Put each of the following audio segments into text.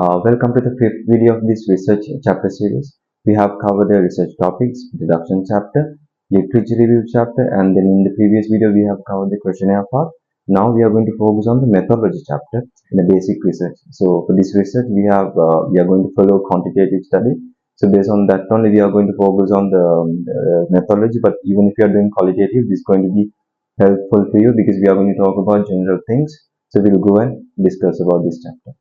Welcome to the fifth video of this research chapter series. We have covered the research topics, introduction chapter, literature review chapter, and then in the previous video we have covered the questionnaire part. Now we are going to focus on the methodology chapter in the basic research. So for this research we are going to follow quantitative study. So based on that only we are going to focus on the methodology. But even if you are doing qualitative, this is going to be helpful for you because we are going to talk about general things. So we will go and discuss about this chapter.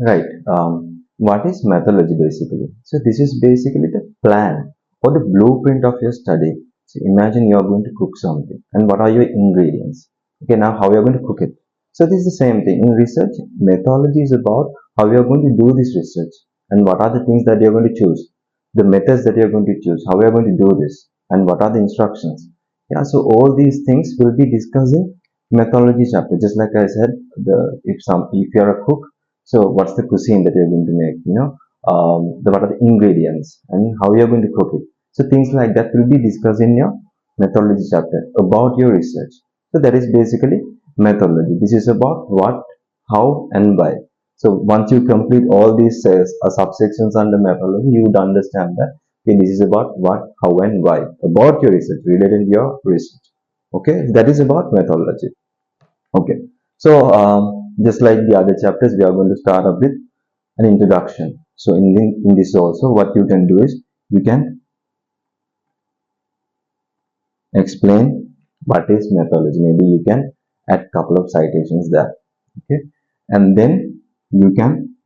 Right. What is methodology basically? So this is basically the plan or the blueprint of your study. So imagine you are going to cook something, and what are your ingredients? Okay, now how you are going to cook it? So this is the same thing in research. Methodology is about how you are going to do this research and what are the things that you are going to choose, the methods that you are going to choose, how you are going to do this, and what are the instructions. Yeah. So all these things will be discussed in methodology chapter. Just like I said, if you are a cook, so what's the cuisine that you're going to make? What are the ingredients and how you're going to cook it? So things like that will be discussed in your methodology chapter about your research. So that is basically methodology. This is about what, how, and why. So once you complete all these subsections under methodology, you would understand that okay, this is about what, how, and why about your research, related to your research. Okay, that is about methodology. Okay, so just like the other chapters, we are going to start up with an introduction. So in this also, what you can do is you can explain what is methodology. Maybe you can add couple of citations there. Okay, and then you can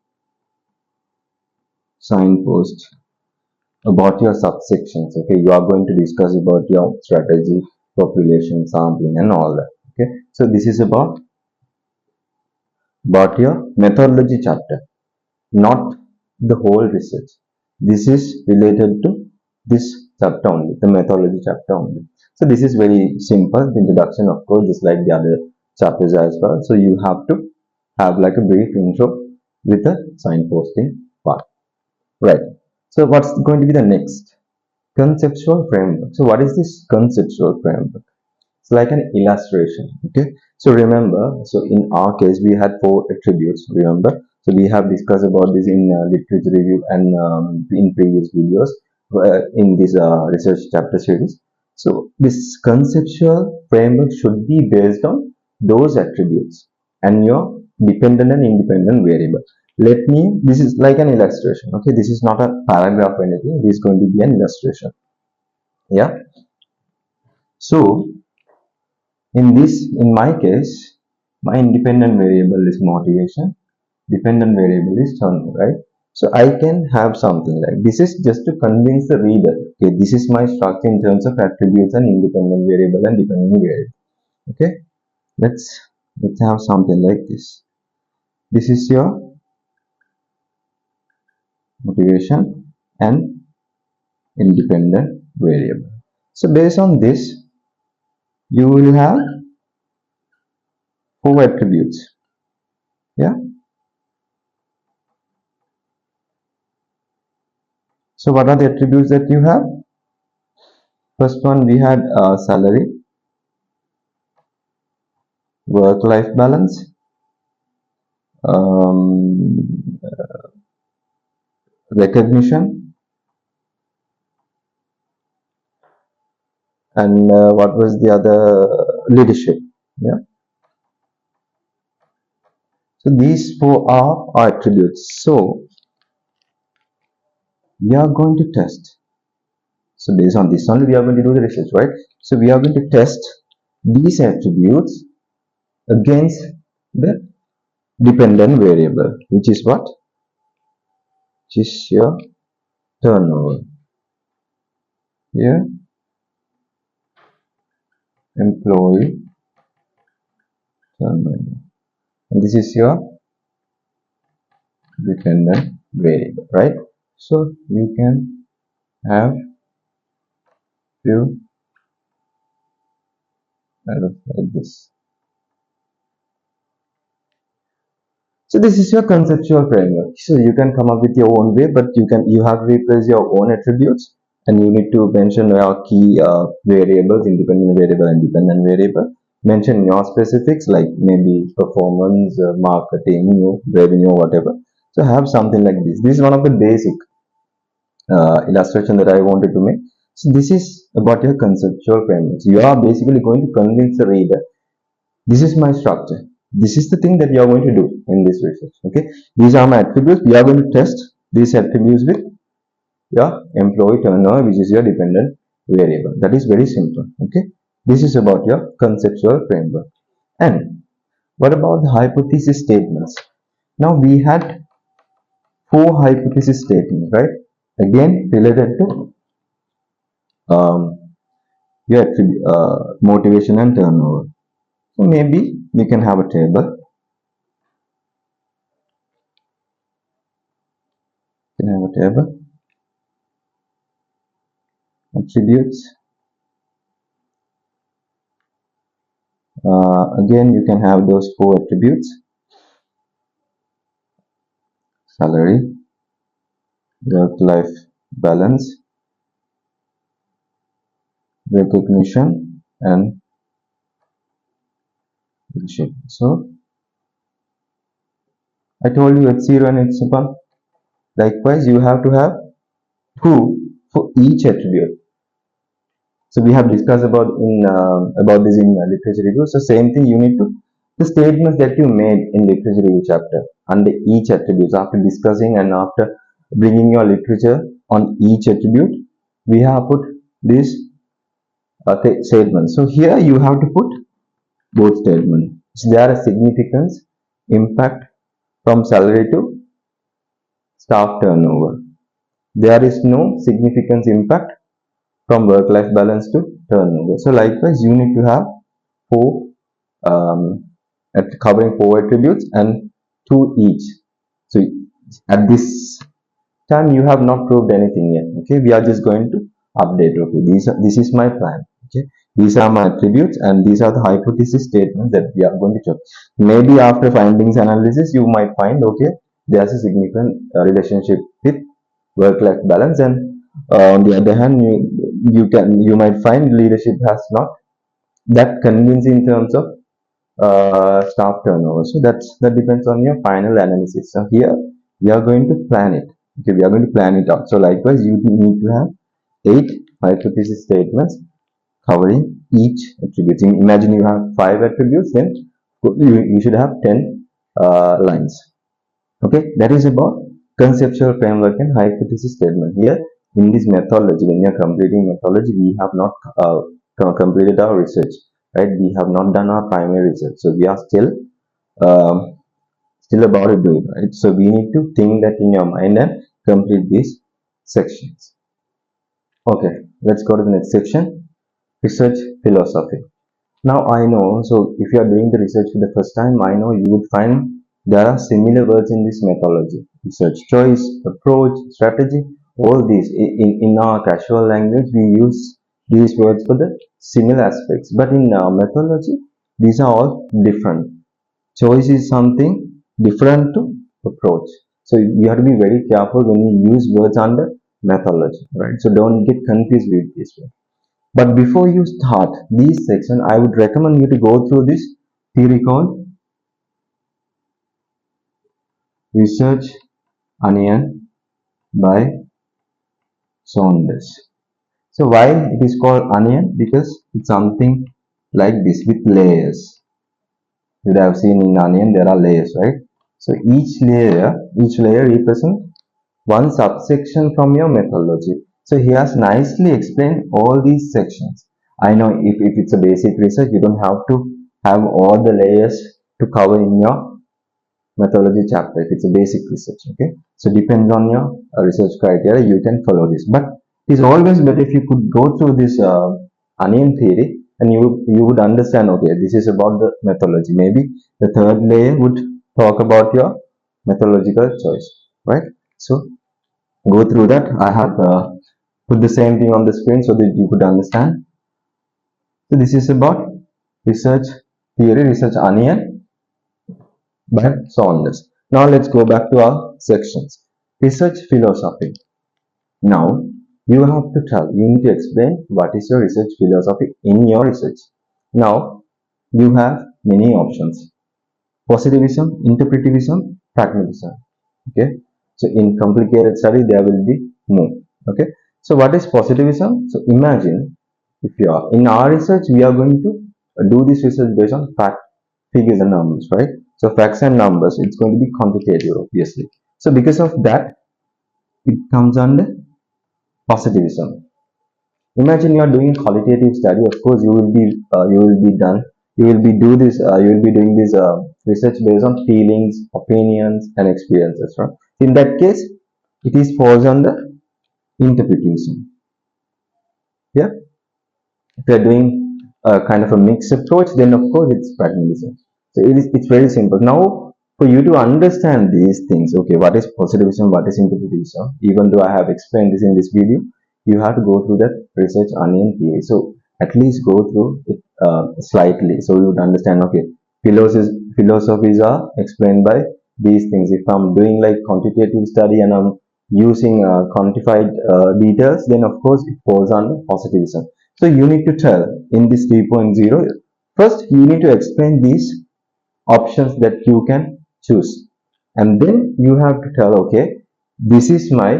signpost about your subsections. Okay, you are going to discuss about your strategy, population, sampling, and all that. Okay, so this is about your methodology chapter, not the whole research. This is related to this chapter only, the methodology chapter only. So this is very simple, the introduction, of course, just like the other chapters as well. So you have to have like a brief intro with the signposting part. Right. So what's going to be the next? Conceptual framework. So what is this conceptual framework? It's like an illustration. Okay, so remember, so in our case we had 4 attributes, remember. So we have discussed about this in literature review and in previous videos in this research chapter series. So this conceptual framework should be based on those attributes and your dependent and independent variable. This is like an illustration. Okay, this is not a paragraph or anything, this is going to be an illustration. Yeah, so in my case, my independent variable is motivation, dependent variable is turnover, right? So I can have something like this is just to convince the reader. Okay, this is my structure in terms of attributes and independent variable and dependent variable. Okay, let's have something like this. This is your motivation and independent variable. So based on this, you will have 4 attributes. Yeah. So what are the attributes that you have? First one we had salary, work-life balance, recognition, and what was the other? Leadership. Yeah. So these 4 are our attributes. So we are going to test. So based on this only we are going to do the research, right? So we are going to test these attributes against the dependent variable, which is what? Which is your turnover. Here, employee turnover. And this is your dependent variable, right? So you can have few arrows like this. So this is your conceptual framework. So you can come up with your own way, but you have to replace your own attributes and you need to mention your key variables, independent variable and dependent variable. Mention your specifics like maybe performance, marketing, revenue, whatever. So have something like this. This is one of the basic illustration that I wanted to make. So this is about your conceptual frameworks. You are basically going to convince the reader, this is my structure. This is the thing that you are going to do in this research. Okay, these are my attributes. We are going to test these attributes with your employee turnover, which is your dependent variable. That is very simple. Okay, this is about your conceptual framework. And what about the hypothesis statements? Now we had four hypothesis statements, right? Again, related to um, your motivation and turnover. So maybe we can have a table. You can have a table. Attributes. Again, you can have those four attributes: salary, work-life balance, recognition, and leadership. So I told you H0 and H1. Likewise, you have to have two for each attribute. So we have discussed about this in literature review. So same thing, you need to the statements that you made in literature review chapter under each attribute. After discussing and after bringing your literature on each attribute, we have put these statements. So here you have to put both statements. So there are significance impact from salary to staff turnover. There is no significance impact from work-life balance to turnover. So likewise, you need to have four covering four attributes and two each. So at this time, you have not proved anything yet. Okay, we are just going to update. Okay, this is my plan. Okay, these are my attributes and these are the hypothesis statements that we are going to show. Maybe after findings analysis, you might find okay, there's a significant relationship with work-life balance, and on the other hand, you might find leadership has not that convincing in terms of staff turnover. So that depends on your final analysis. So here we are going to plan it. Okay, we are going to plan it out. So likewise, you need to have 8 hypothesis statements covering each attribute. Imagine you have 5 attributes, then you should have 10 lines. Okay, that is about conceptual framework and hypothesis statement. Here in this methodology, when you are completing methodology, we have not completed our research, right? We have not done our primary research, so we are um, still about to do it, right? So we need to think that in your mind and complete these sections. Okay, let's go to the next section, research philosophy. Now I know, so if you are doing the research for the first time, I know you would find there are similar words in this methodology. Research choice, approach, strategy, all these. In our casual language, we use these words for the similar aspects. But in methodology, these are all different. Choice is something different to approach. So you have to be very careful when you use words under methodology, right? So don't get confused with this one. But before you start this section, I would recommend you to go through this theory called Research Onion by Saunders. So why it is called onion? Because it's something like this with layers. You would have seen in onion there are layers, right? So each layer represents one subsection from your methodology. So he has nicely explained all these sections. I know if it's a basic research, you don't have to have all the layers to cover in your methodology chapter if it's a basic research. Okay, so depends on your research criteria, you can follow this. But it's always better if you could go through this onion theory and you would understand, okay, this is about the methodology. Maybe the third layer would talk about your methodological choice, right? So go through that. I have put the same thing on the screen so that you could understand. So this is about research theory, research onion by Saunders. Now let's go back to our sections. Research philosophy. Now You have to tell, you need to explain what is your research philosophy in your research. Now, you have many options: positivism, interpretivism, pragmatism. Okay, so in complicated study there will be more. Okay, so what is positivism? So imagine, if you are in our research, we are going to do this research based on fact, figures and numbers, right? So facts and numbers, it's going to be quantitative, obviously. So because of that, it comes under positivism. Imagine you are doing qualitative study. Of course, you will be done. You will be do this. You will be doing this research based on feelings, opinions, and experiences. Right? In that case, it is falls under interpretation. Yeah. If you are doing a kind of a mixed approach, then of course it's pragmatism. So it's very simple. Now, for you to understand these things, okay, what is positivism, what is interpretation, even though I have explained this in this video, you have to go through that research onion theory. So at least go through it slightly, so you would understand, okay, philosophies are explained by these things. If I'm doing like quantitative study and I'm using quantified details, then of course it falls under positivism. So you need to tell in this 3.0, first you need to explain these options that you can choose, and then you have to tell, okay, this is my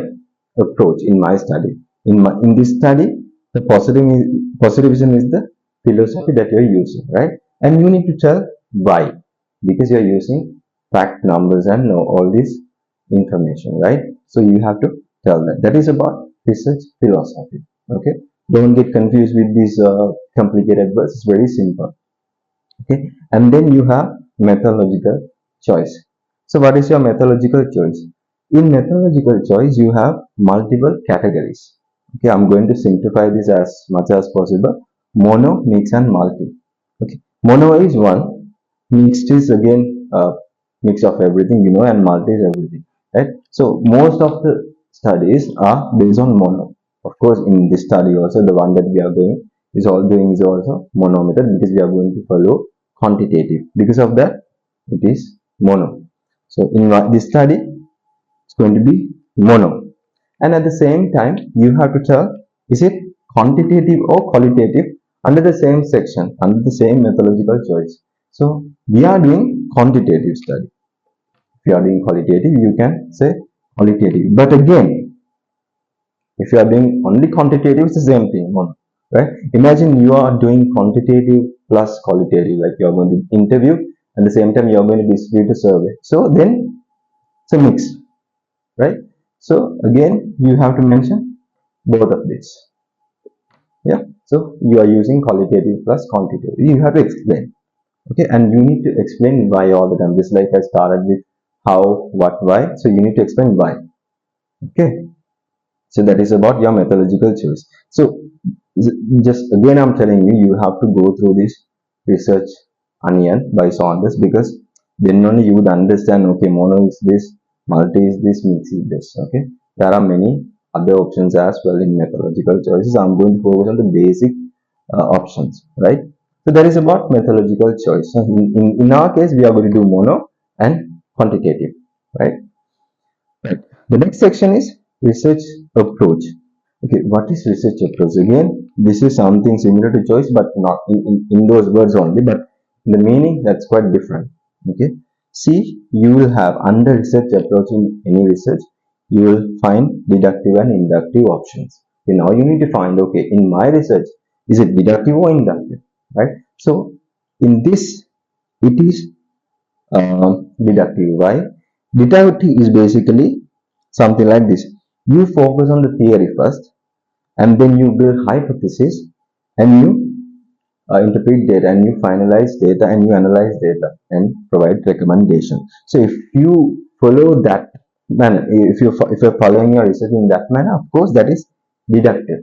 approach in my study. In this study, the positivism is the philosophy that you are using, right? And you need to tell why, because you are using fact, numbers, and know all this information, right? So you have to tell that. That is about research philosophy. Okay, don't get confused with these complicated words. It's very simple. Okay, and then you have methodological choice. So what is your methodological choice? In methodological choice, you have multiple categories. Okay, I'm going to simplify this as much as possible: mono, mix, and multi. Okay, mono is one, mixed is again a mix of everything, you know, and multi is everything, right? So most of the studies are based on mono. Of course, in this study also, the one that we are doing is also mono method, because we are going to follow quantitative. Because of that, it is mono. So in this study, it's going to be mono. And at the same time, you have to tell, is it quantitative or qualitative under the same section, under the same methodological choice. So we are doing quantitative study. If you are doing qualitative, you can say qualitative. But again, if you are doing only quantitative, it's the same thing, mono, right? Imagine you are doing quantitative plus qualitative, like you are going to interview, and at the same time you are going to distribute a survey. So then it's a mix, right? So again, you have to mention both of this. Yeah. So you are using qualitative plus quantitative. You have to explain. Okay, and you need to explain why all the time. Just like I started with how, what, why. So you need to explain why. Okay. So that is about your methodological choice. So just again, I'm telling you, you have to go through this research onion by Saunders, because then only you would understand, okay, mono is this, multi is this, mix is this. Okay, there are many other options as well in methodological choices. I'm going to focus on the basic options, right? So that is about methodological choice. So in our case, we are going to do mono and quantitative, right? Right. The next section is research approach. Okay, what is research approach? Again, this is something similar to choice, but not in those words only, but the meaning that's quite different. Okay, see, you will have under research approach in any research, you will find deductive and inductive options. Okay, now you need to find, okay, in my research, is it deductive or inductive, right? So in this, it is deductive. Why? Deductive is basically something like this. You focus on the theory first, and then you build hypothesis, and you interpret data, and you finalize data, and you analyze data, and provide recommendation. So if you follow that manner, if you're following your research in that manner, of course that is deductive.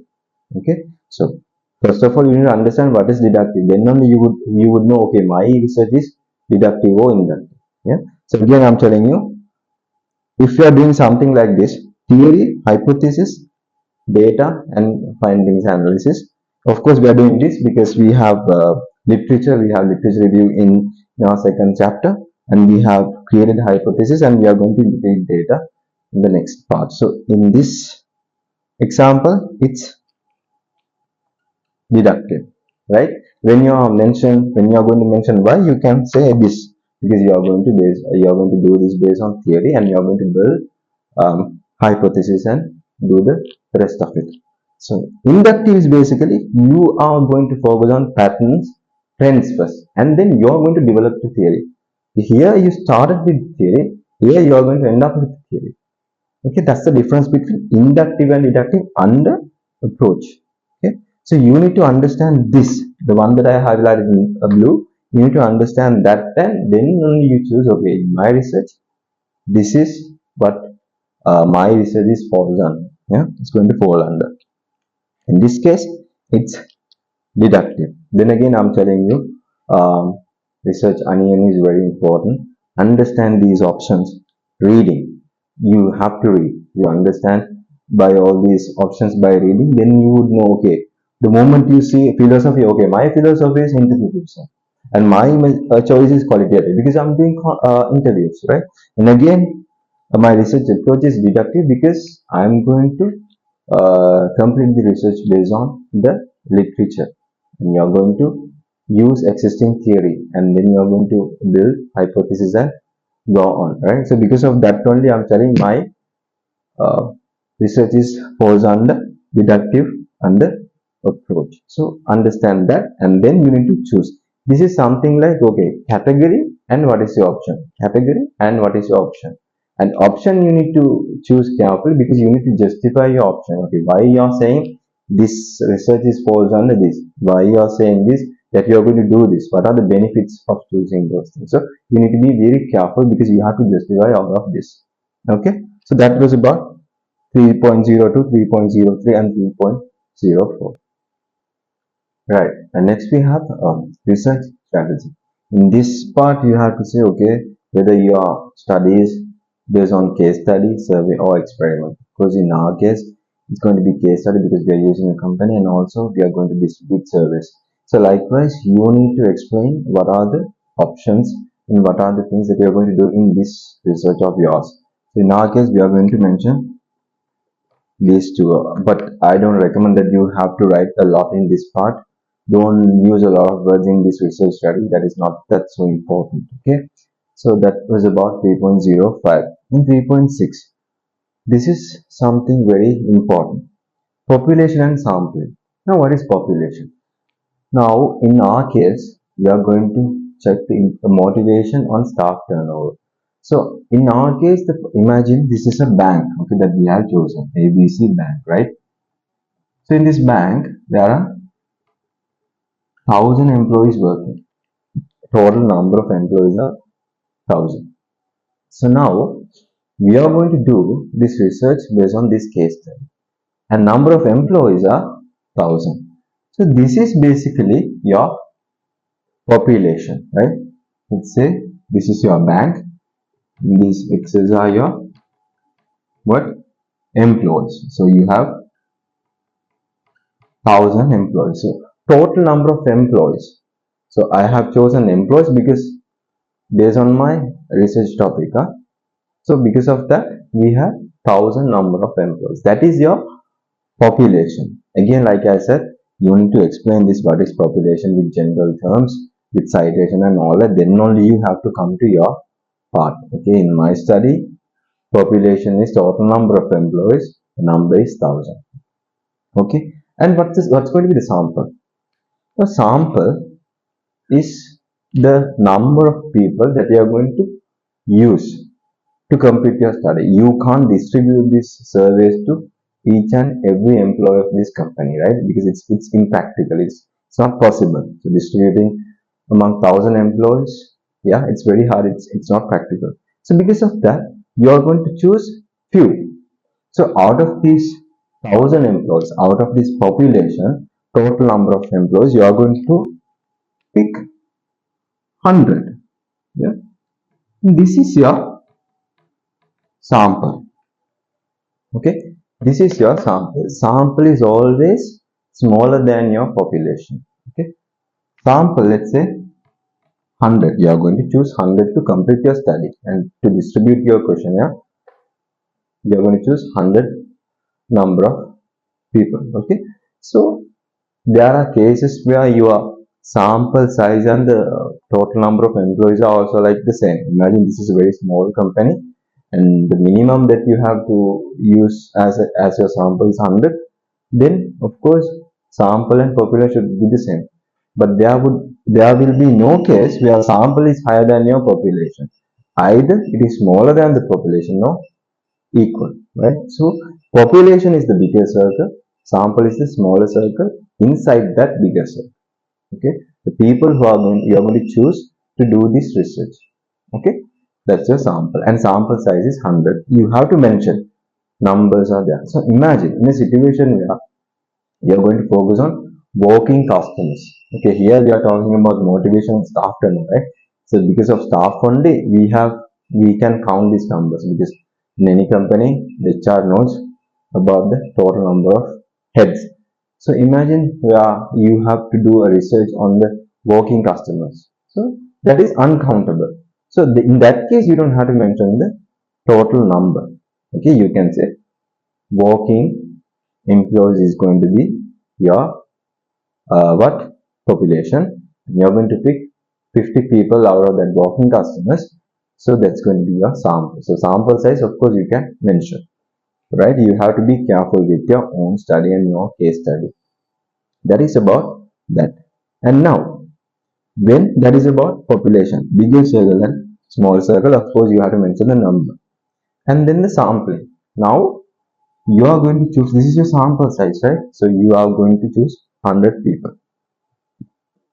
Okay. So first of all, you need to understand what is deductive. Then only you would know, okay, my research is deductive or inductive. Yeah. So again, I'm telling you, if you are doing something like this: theory, hypothesis, data, and findings analysis. Of course, we are doing this because we have literature. We have literature review in our second chapter, and we have created hypothesis, and we are going to integrate data in the next part. So in Example, it's deductive, right? When you are going to mention why, you can say this, because you are going to do this based on theory, and you are going to build hypothesis and do the rest of it. So inductive is basically you are going to focus on patterns, trends first, and then you are going to develop the theory. Here you started with theory, here you are going to end up with theory. Okay, that's the difference between inductive and deductive under approach. Okay, so you need to understand this, the one that I highlighted in blue. You need to understand that, and then only you choose. Okay, my research, this is what my research is falls on. Yeah, it's going to fall under. In this case, it's deductive. Then again, I'm telling you, research onion is very important. Understand these options. Reading, you have to read. You understand by all these options by reading, then you would know. Okay, the moment you see philosophy, okay, my philosophy is interpretation, and my choice is qualitative because I'm doing interviews, right? And again, my research approach is deductive because I'm going to complete the research based on the literature, and you're going to use existing theory, and then you're going to build hypothesis and go on, right? So because of that only, I'm telling my uh, research is falls under deductive under approach. So understand that, and then you need to choose. This is something like, okay, category and what is your option, category and what is your option. And option you need to choose carefully, because you need to justify your option. Okay, why you are saying this research is falls under this, why you are saying this, that you are going to do this, what are the benefits of choosing those things. So you need to be very careful, because you have to justify all of this. Okay, so that was about 3.02, 3.03 and 3.04. Right, and next we have research strategy. In this part, you have to say, okay, whether your study is based on case study, survey, or experiment. Because in our case, it's going to be case study because we are using a company, and also we are going to distribute service. So likewise, you need to explain what are the options and what are the things that you are going to do in this research of yours. So in our case, we are going to mention these two, but I don't recommend that you have to write a lot in this part. Don't use a lot of words in this research study, that is not that so important. Okay, so that was about 3.05. In 3.6, this is something very important: population and sampling. Now what is population? Now in our case, we are going to check the motivation on staff turnover. So in our case, imagine this is a bank, okay, that we have chosen, ABC Bank, right? So in this bank, there are 1,000 employees working. Total number of employees are 1,000. So now we are going to do this research based on this case study, and number of employees are 1,000. So this is basically your population, right? Let's say this is your bank. These X's are your what? Employees. So you have 1,000 employees. So total number of employees. So I have chosen employees because based on my research topic. So because of that, we have 1,000 number of employees. That is your population. Again, like I said, you need to explain this what is population with general terms, with citation and all that. Then only you have to come to your part. Okay, in my study, population is total number of employees. The number is 1,000. Okay, and what's going to be the sample? The sample is the number of people that you are going to use to complete your study. You can't distribute these surveys to each and every employee of this company, right? Because it's impractical. It's not possible. So distributing among 1,000 employees, yeah, it's very hard. It's not practical. So because of that, you are going to choose few. So out of these 1,000 employees, out of this population, total number of employees, you are going to pick 100. Yeah, this is your sample. Okay, this is your sample. Sample is always smaller than your population. Okay, sample, let's say 100. You are going to choose 100 to complete your study, and to distribute your questionnaire, you are going to choose 100 number of people. Okay, so there are cases where your sample size and the total number of employees are also like the same. Imagine this is a very small company, and the minimum that you have to use as your sample is 100. Then of course sample and population should be the same. But there will be no case where sample is higher than your population. Either it is smaller than the population or equal, right? So population is the bigger circle, sample is the smaller circle inside that bigger circle. Okay, the people who are going you are going to choose to do this research. Okay, that's your sample, and sample size is 100. You have to mention numbers are there. So imagine in a situation where we are going to focus on working customers. Okay, here we are talking about motivation of staff turnover, right? So because of staff only, we can count these numbers because in any company, the HR knows about the total number of heads. So imagine where you have to do a research on the working customers. So that is uncountable. So in that case, you don't have to mention the total number. Okay, you can say working employees is going to be your what population. You're going to pick 50 people out of that working customers. So that's going to be your sample. So sample size, of course, you can mention, right? You have to be careful with your own study and your case study. That is about that. And now, when that is about population, bigger circle and small circle, of course, you have to mention the number. And then the sampling. Now, you are going to choose, this is your sample size, right? So you are going to choose 100 people.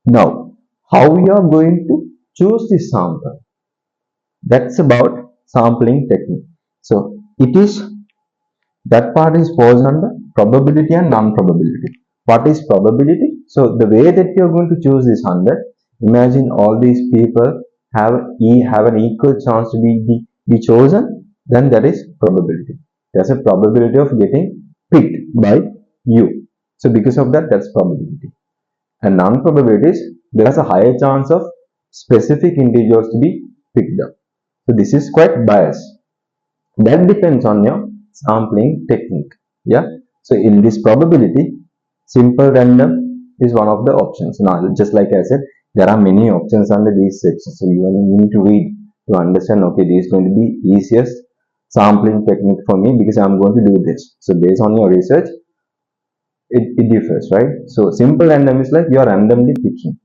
Now, how you are going to choose this sample? That's about sampling technique. So it is that part is falls under probability and non-probability. What is probability? So the way that you are going to choose this 100, imagine all these people have an equal chance to be chosen, then that is probability. There's a probability of getting picked by you. So because of that, that's probability. And non-probabilities, there is a higher chance of specific integers to be picked up. So this is quite biased. That depends on your sampling technique. Yeah. So in this probability, simple random is one of the options. Now, just like I said, there are many options under these sections. So you need to read to understand, okay, this is going to be easiest sampling technique for me because I'm going to do this. So based on your research, it differs, right? So simple random is like you are randomly picking,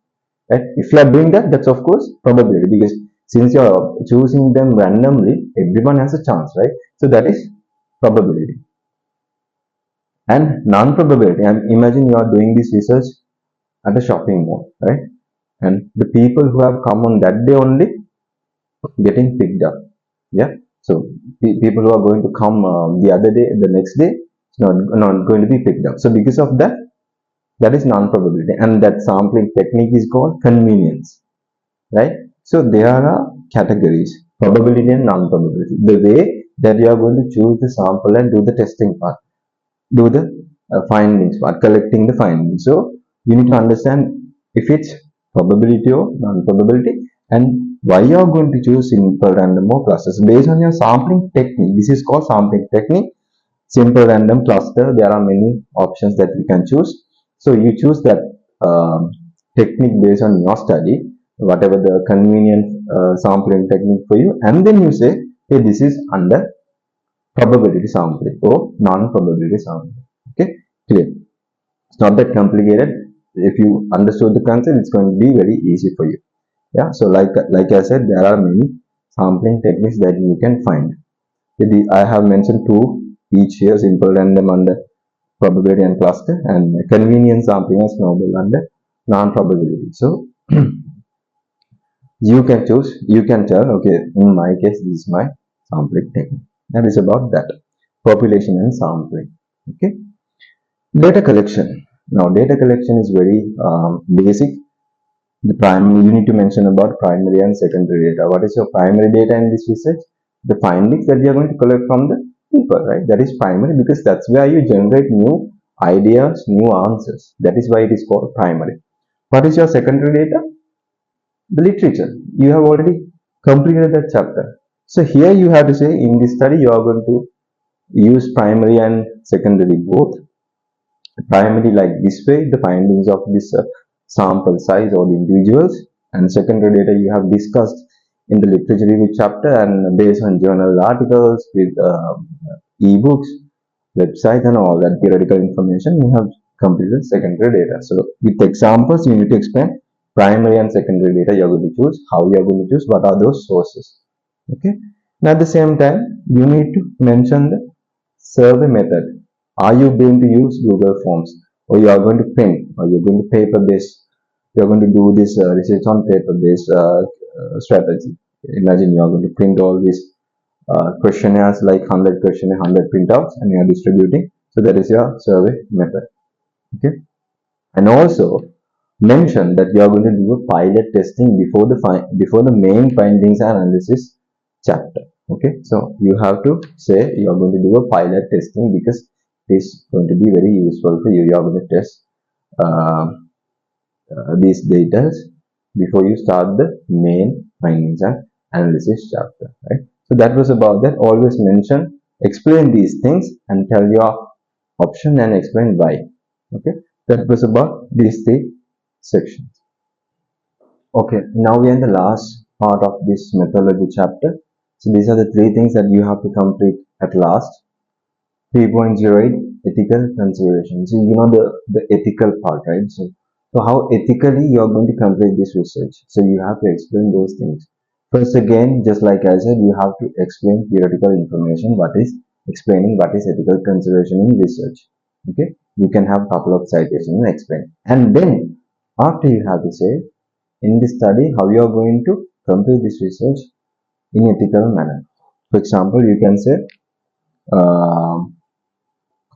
right? If you are doing that, that's of course probability because since you are choosing them randomly, everyone has a chance, right? So that is probability. And non-probability, and imagine you are doing this research at a shopping mall, right? And the people who have come on that day only getting picked up, yeah. So people who are going to come the other day, the next day, not going to be picked up. So because of that, that is non-probability, and that sampling technique is called convenience, right? So there are categories: probability and non-probability. The way that you are going to choose the sample and do the testing part, do the findings part, collecting the findings. So you need to understand if it's probability or non-probability, and why you are going to choose simple, random, or clusters based on your sampling technique. This is called sampling technique. Simple, random, cluster. There are many options that you can choose. So you choose that technique based on your study, whatever the convenient sampling technique for you, and then you say, hey, this is under probability sampling or non-probability sampling. Okay, clear. It's not that complicated. If you understood the concept, it's going to be very easy for you. Yeah. So like I said, there are many sampling techniques that you can find. I have mentioned two each here: simple, random, under probability and cluster, and convenience sampling as normal under non-probability. So you can choose, you can tell, okay, in my case, this is my sampling technique. That is about that. Population and sampling. Okay. Data collection. Now, data collection is very basic. The primary, you need to mention about primary and secondary data. What is your primary data in this research? The findings that you are going to collect from the people, right? That is primary because that's where you generate new ideas, new answers. That is why it is called primary. What is your secondary data? The literature. You have already completed that chapter. So here you have to say in this study you are going to use primary and secondary both. Primary, like this way, the findings of this sample size or the individuals, and secondary data you have discussed in the literature review chapter, and based on journal articles with ebooks, websites, and all that theoretical information, you have completed secondary data. So with examples, you need to explain primary and secondary data you're going to choose, how you're going to choose, what are those sources. Okay. And at the same time, you need to mention the survey method. Are you going to use Google Forms, or you are going to print, or you're going to paper based? You're going to do this research on paper based strategy. Imagine you are going to print all these questionnaires, like 100 questionnaire, 100 printouts, and you are distributing. So that is your survey method. Okay. And also mention that you are going to do a pilot testing before the main findings and analysis chapter. Okay, so you have to say you are going to do a pilot testing because this is going to be very useful for you. You are going to test uh, these data before you start the main findings and analysis chapter, right? So that was about that. Always mention, explain these things and tell your option and explain why. Okay, that was about these three sections. Okay, now we are in the last part of this methodology chapter. So these are the three things that you have to complete at last. 3.08 ethical consideration. So you know the ethical part, right? So how ethically you are going to complete this research. So you have to explain those things. First again, just like I said, you have to explain theoretical information, what is explaining what is ethical consideration in research. Okay, you can have a couple of citations and explain. And then after you have to say in this study how you are going to complete this research in ethical manner. For example, you can say uh,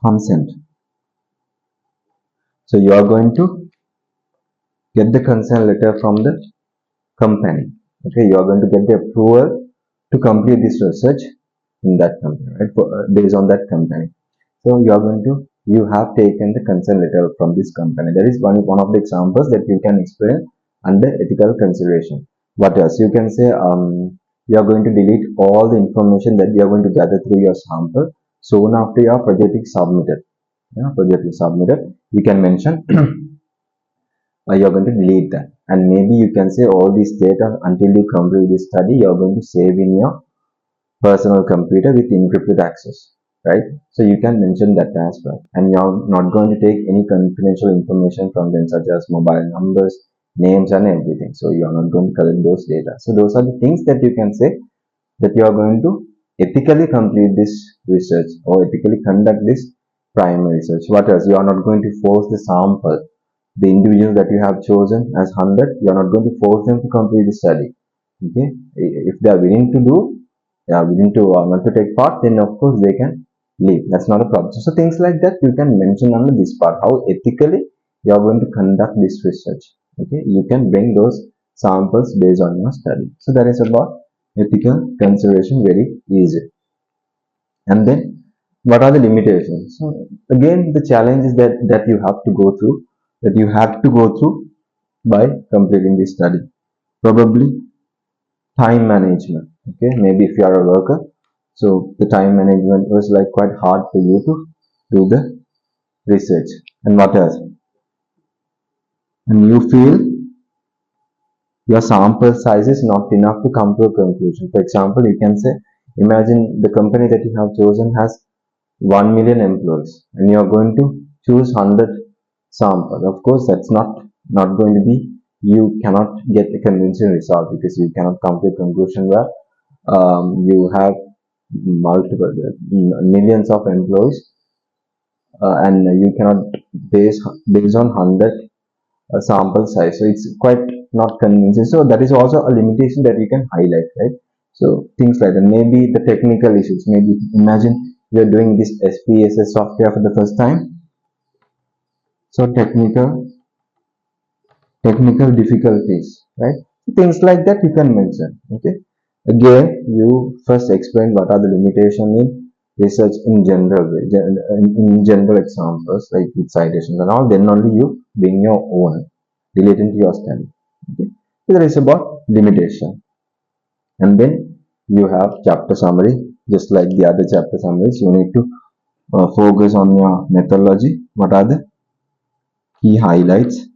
consent. So you are going to get the consent letter from the company. Okay, you are going to get the approval to complete this research in that company, right? Based on that company. So you have taken the consent letter from this company. That is one of the examples that you can explain under ethical consideration. What else? You can say you are going to delete all the information that you are going to gather through your sample soon after your project is submitted. Yeah, project is submitted. You can mention you're going to delete that, and maybe you can say all this data until you complete this study you're going to save in your personal computer with encrypted access, right? So you can mention that as well, and you're not going to take any confidential information from them such as mobile numbers, names, and everything. So you're not going to collect those data. So those are the things that you can say that you are going to ethically complete this research or ethically conduct this primary research. What else? You are not going to force the sample, the individuals that you have chosen as 100, you are not going to force them to complete the study. Okay, if they are willing to do, they are willing to not to take part, then of course they can leave. That's not a problem. So things like that you can mention under this part, how ethically you are going to conduct this research. Okay, you can bring those samples based on your study. So that is about ethical consideration, very easy. And then what are the limitations? So again, the challenge is that you have to go through, by completing this study. Probably time management. Okay, maybe if you are a worker, so the time management was like quite hard for you to do the research. And what else? And you feel your sample size is not enough to come to a conclusion. For example, you can say, imagine the company that you have chosen has 1 million employees and you are going to choose 100 sample. Of course, that's not going to be, you cannot get a convincing result because you cannot come to a conclusion where you have multiple millions of employees and you cannot base on 100 sample size. So it's quite not convincing. So that is also a limitation that you can highlight, right? So things like that. Maybe the technical issues. Maybe imagine you're doing this SPSS software for the first time. So technical difficulties, right? Things like that you can mention. Okay, again you first explain what are the limitations in research in general way, in general examples like with citations and all, then only you bring your own relating to your study. Okay, so that is about limitation. And then you have chapter summary. Just like the other chapter summaries, you need to focus on your methodology. What are the key highlights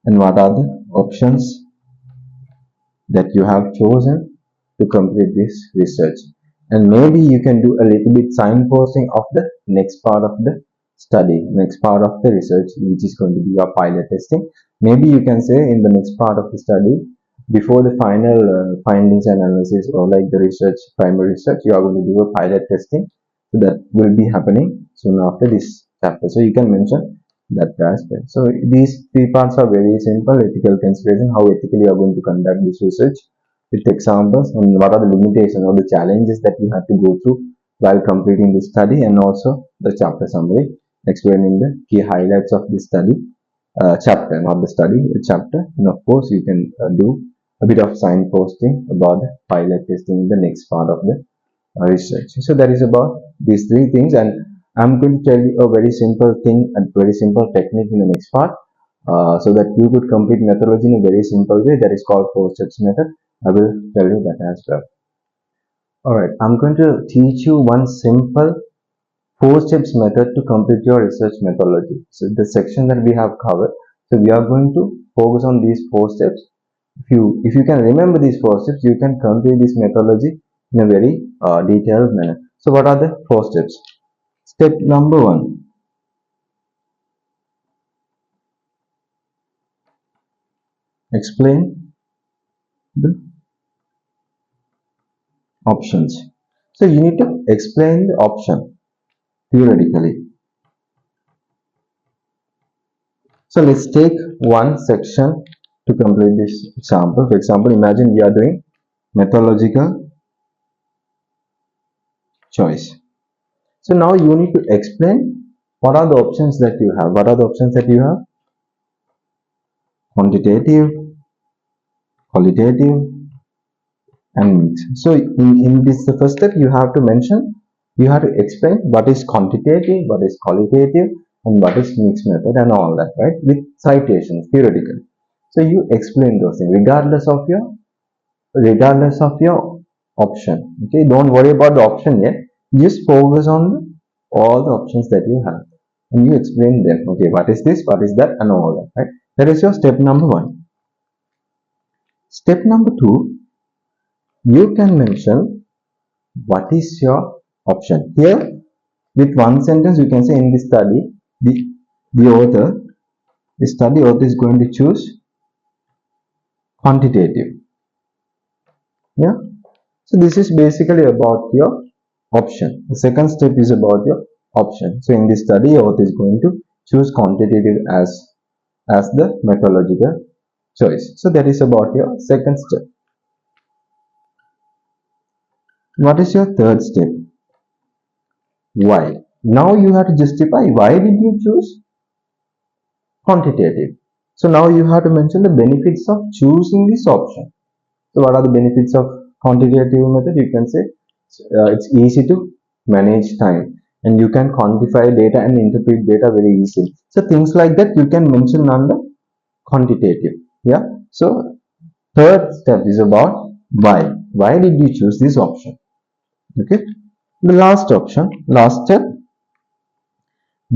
and what are the options that you have chosen to complete this research. And maybe you can do a little bit signposting of the next part of the study, next part of the research, which is going to be your pilot testing. Maybe you can say in the next part of the study, before the final findings and analysis or like the research, primary research, you are going to do a pilot testing. So that will be happening soon after this chapter. So you can mention that aspect. So these three parts are very simple: ethical consideration, how ethically you are going to conduct this research, with examples, and what are the limitations or the challenges that you have to go through while completing the study, and also the chapter summary explaining the key highlights of this study chapter, not the study, the chapter. And of course, you can do a bit of signposting about the pilot testing in the next part of the research. So that is about these three things, and I'm going to tell you a very simple thing and very simple technique in the next part, so that you could complete methodology in a very simple way. That is called 4 steps method. I will tell you that as well. Alright, I'm going to teach you one simple 4 steps method to complete your research methodology. So the section that we have covered, so we are going to focus on these 4 steps. If you can remember these 4 steps, you can complete this methodology in a very detailed manner. So what are the 4 steps? Step number 1, explain the options. So you need to explain the option theoretically. So let's take one section to complete this example. For example, imagine we are doing methodological choice. So now you need to explain what are the options that you have. What are the options that you have? Quantitative, qualitative, and mix. So in this the first step, you have to mention, you have to explain what is quantitative, what is qualitative, and what is mixed method and all that, right? With citations theoretically. So you explain those things regardless of your option. Okay, don't worry about the option yet. Just focus on all the options that you have, and you explain them. Okay, what is this, what is that, and all that, right? That is your step number 1. Step number 2, you can mention what is your option. Here, with one sentence, you can say in this study, the author, the study author is going to choose quantitative. Yeah. So this is basically about your option. The second step is about your option. So in this study, author is going to choose quantitative as the methodological choice. So that is about your second step. What is your third step? Why? Now you have to justify why did you choose quantitative. So now you have to mention the benefits of choosing this option. So what are the benefits of quantitative method? You can say it's easy to manage time, and you can quantify data and interpret data very easily. So things like that you can mention under quantitative. Yeah. So third step is about why. Why did you choose this option? Okay. The last step,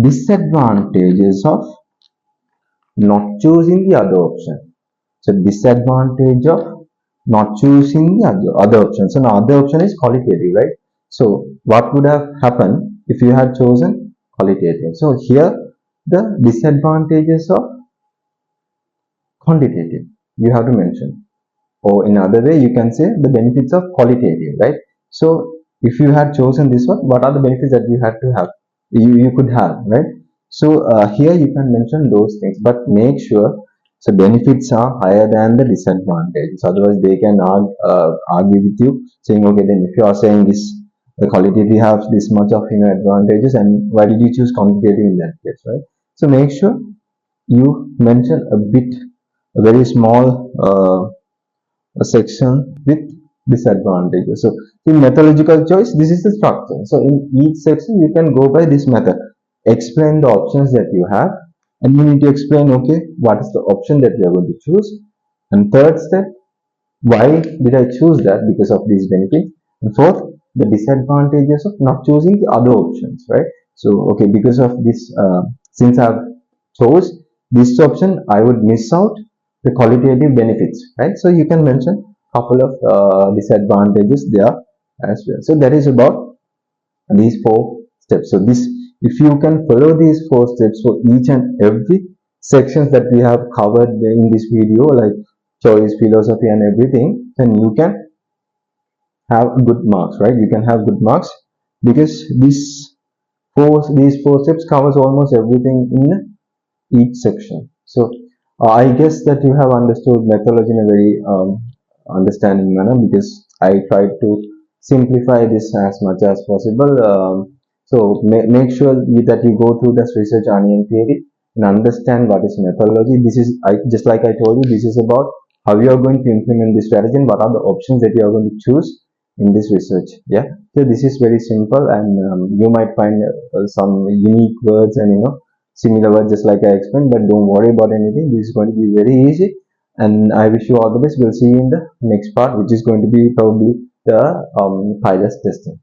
disadvantages of not choosing the other option. So disadvantage of not choosing the other option. So now other option is qualitative, right? So what would have happened if you had chosen qualitative? So here the disadvantages of quantitative you have to mention, or in other way you can say the benefits of qualitative, right? So if you had chosen this one, what are the benefits that you had to have, you could have, right? So here you can mention those things, but make sure so benefits are higher than the disadvantages. Otherwise, they can argue with you, saying, okay, then if you are saying this, the qualitative has this much of advantages, and why did you choose quantitative in that case, right? So make sure you mention a very small section with disadvantages. So in methodological choice, this is the structure. So in each section, you can go by this method. Explain the options that you have, and you need to explain, okay, what is the option that you are going to choose. And third step, why did I choose that? Because of these benefits. And fourth, the disadvantages of not choosing the other options, right? So okay, because of this, since I've chose this option, I would miss out the qualitative benefits, right? So you can mention couple of disadvantages there as well. So that is about these 4 steps. So this, if you can follow these 4 steps for each and every sections that we have covered in this video, like choice, philosophy, and everything, then you can have good marks, right? You can have good marks because these four steps covers almost everything in each section. So I guess that you have understood methodology in a very understanding manner, because I tried to simplify this as much as possible. So make sure that you go through this research onion theory and understand what is methodology. This is, just like I told you, this is about how you are going to implement this strategy and what are the options that you are going to choose in this research. Yeah. So this is very simple, and you might find some unique words and similar words just like I explained, but don't worry about anything. This is going to be very easy, and I wish you all the best. We'll see you in the next part, which is going to be probably the pilot testing.